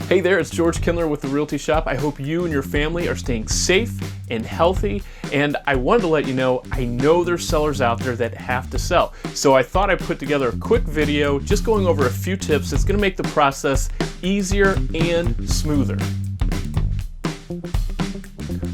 Hey there, it's George Kindler with The Realty Shop. I hope you and your family are staying safe and healthy. And I wanted to let you know, I know there's sellers out there that have to sell. So I thought I'd put together a quick video just going over a few tips that's gonna make the process easier and smoother.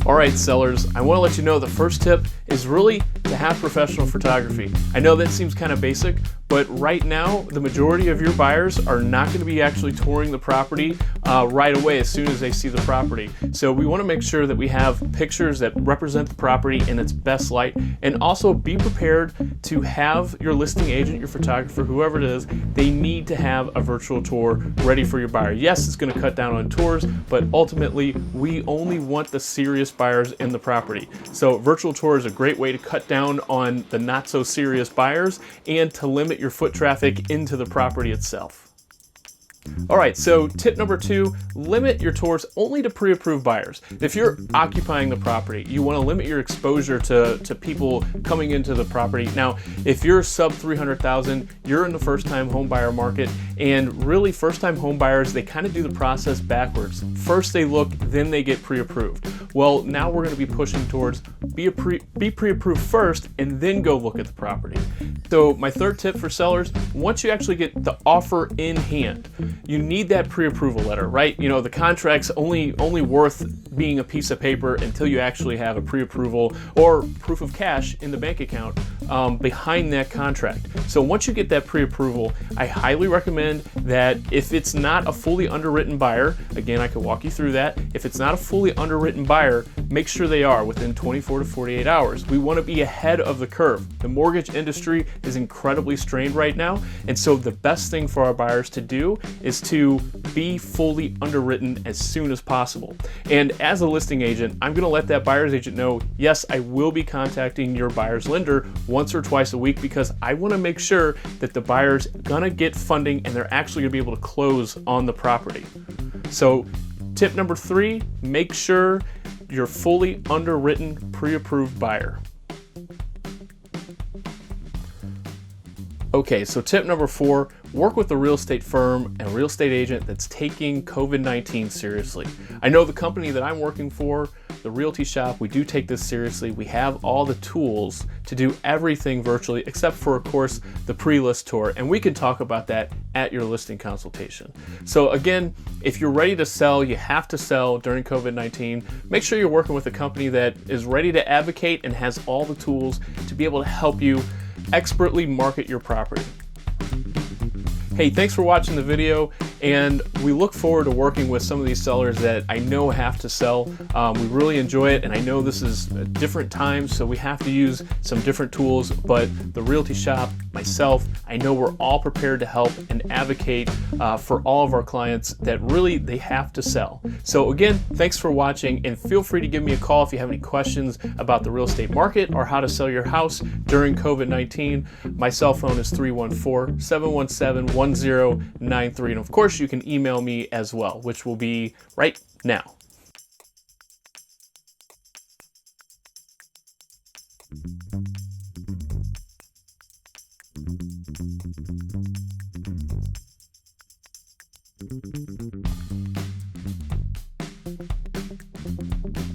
All right, sellers, I want to let you know the first tip is really to have professional photography. I know that seems kind of basic, but right now, the majority of your buyers are not going to be actually touring the property right away as soon as they see the property. So we want to make sure that we have pictures that represent the property in its best light, and also be prepared to have your listing agent, your photographer, whoever it is, they need to have a virtual tour ready for your buyer. Yes, it's going to cut down on tours, but ultimately, we only want the serious buyers in the property. So virtual tour is a great way to cut down on the not so serious buyers and to limit your foot traffic into the property itself. All right, so tip number 2, limit your tours only to pre-approved buyers. If you're occupying the property, you want to limit your exposure to people coming into the property. Now, if you're sub 300,000, you're in the first-time home buyer market, and really first-time home buyers, they kind of do the process backwards. First they look, then they get pre-approved. Well, now we're going to be pushing towards be pre-approved first and then go look at the property. So my third tip for sellers, once you actually get the offer in hand, you need that pre-approval letter, right? You know, the contract's only worth being a piece of paper until you actually have a pre-approval or proof of cash in the bank account behind that contract. So once you get that pre-approval, I highly recommend that if it's not a fully underwritten buyer, again, I could walk you through that. If it's not a fully underwritten buyer, make sure they are within 24 to 48 hours. We want to be ahead of the curve. The mortgage industry is incredibly strained right now, and so the best thing for our buyers to do is to be fully underwritten as soon as possible. And as a listing agent, I'm going to let that buyer's agent know, yes, I will be contacting your buyer's lender once or twice a week, because I want to make sure that the buyer's gonna get funding and they're actually gonna be able to close on the property. So tip number 3, make sure you're fully underwritten, pre-approved buyer. Okay, so tip number 4, work with a real estate firm and real estate agent that's taking COVID-19 seriously. I know the company that I'm working for, The Realty Shop, we do take this seriously. We have all the tools to do everything virtually, except for, of course, the pre-list tour, and we can talk about that at your listing consultation. So again, if you're ready to sell, you have to sell during COVID-19. Make sure you're working with a company that is ready to advocate and has all the tools to be able to help you expertly market your property. Hey, thanks for watching the video, and we look forward to working with some of these sellers that I know have to sell. We really enjoy it, and I know this is a different time, so we have to use some different tools, but the Realty Shop, myself, I know we're all prepared to help and advocate for all of our clients that really they have to sell. So again, thanks for watching, and feel free to give me a call if you have any questions about the real estate market or how to sell your house during COVID-19. My cell phone is 314-717-1093, and of course you can email me as well, which will be right now.